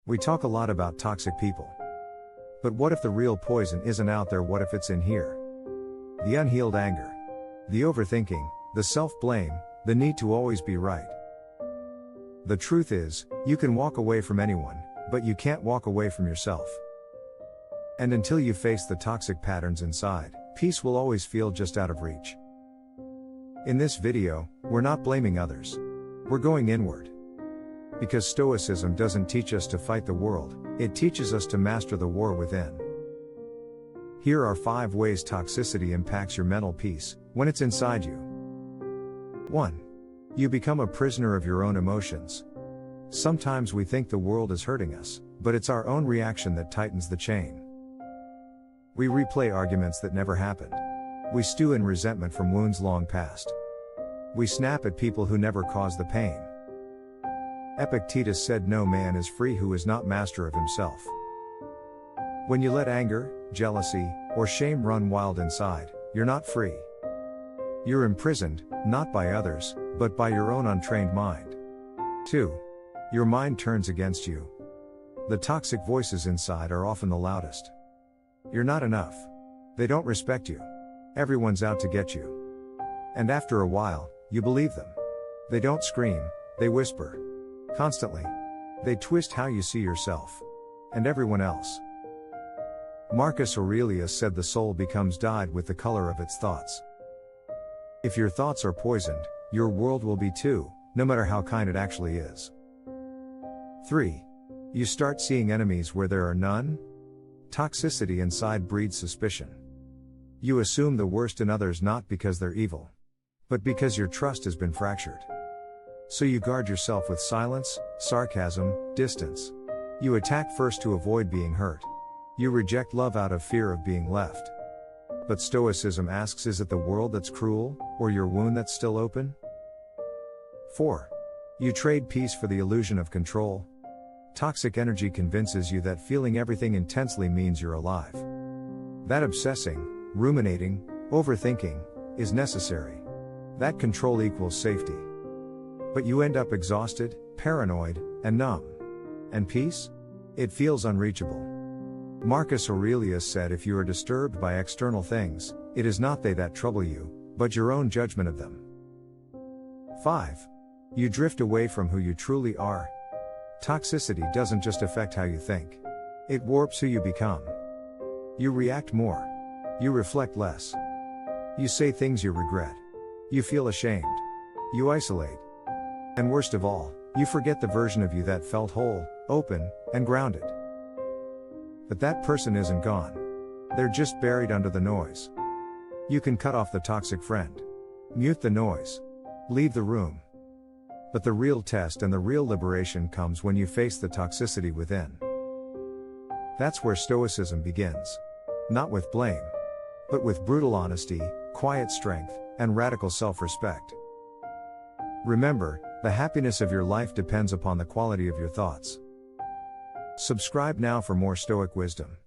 We talk a lot about toxic people. But what if the real poison isn't out there? What if it's in here? The unhealed anger. The overthinking, the self-blame, the need to always be right. The truth is, you can walk away from anyone, but you can't walk away from yourself. And until you face the toxic patterns inside, peace will always feel just out of reach. In this video, we're not blaming others. We're going inward. Because Stoicism doesn't teach us to fight the world, it teaches us to master the war within. Here are 5 ways toxicity impacts your mental peace, when it's inside you. 1. You become a prisoner of your own emotions. Sometimes we think the world is hurting us, but it's our own reaction that tightens the chain. We replay arguments that never happened. We stew in resentment from wounds long past. We snap at people who never caused the pain. Epictetus said, "No man is free who is not master of himself." When you let anger, jealousy, or shame run wild inside, you're not free. You're imprisoned, not by others, but by your own untrained mind. 2. Your mind turns against you. The toxic voices inside are often the loudest. You're not enough. They don't respect you. Everyone's out to get you. And after a while, you believe them. They don't scream, they whisper. Constantly. They twist how you see yourself. And everyone else. Marcus Aurelius said the soul becomes dyed with the color of its thoughts. If your thoughts are poisoned, your world will be too, no matter how kind it actually is. 3. You start seeing enemies where there are none. Toxicity inside breeds suspicion. You assume the worst in others not because they're evil, but because your trust has been fractured. So you guard yourself with silence, sarcasm, distance. You attack first to avoid being hurt. You reject love out of fear of being left. But Stoicism asks, is it the world that's cruel, or your wound that's still open? 4. You trade peace for the illusion of control. Toxic energy convinces you that feeling everything intensely means you're alive. That obsessing, ruminating, overthinking, is necessary. That control equals safety. But you end up exhausted, paranoid, and numb. And peace? It feels unreachable. Marcus Aurelius said, if you are disturbed by external things, it is not they that trouble you, but your own judgment of them. 5. You drift away from who you truly are. Toxicity doesn't just affect how you think. It warps who you become. You react more. You reflect less. You say things you regret. You feel ashamed. You isolate. And worst of all, you forget the version of you that felt whole, open, and grounded. But that person isn't gone. They're just buried under the noise. You can cut off the toxic friend. Mute the noise. Leave the room. But the real test and the real liberation comes when you face the toxicity within. That's where Stoicism begins. Not with blame, but with brutal honesty, quiet strength, and radical self-respect. Remember, the happiness of your life depends upon the quality of your thoughts. Subscribe now for more Stoic wisdom.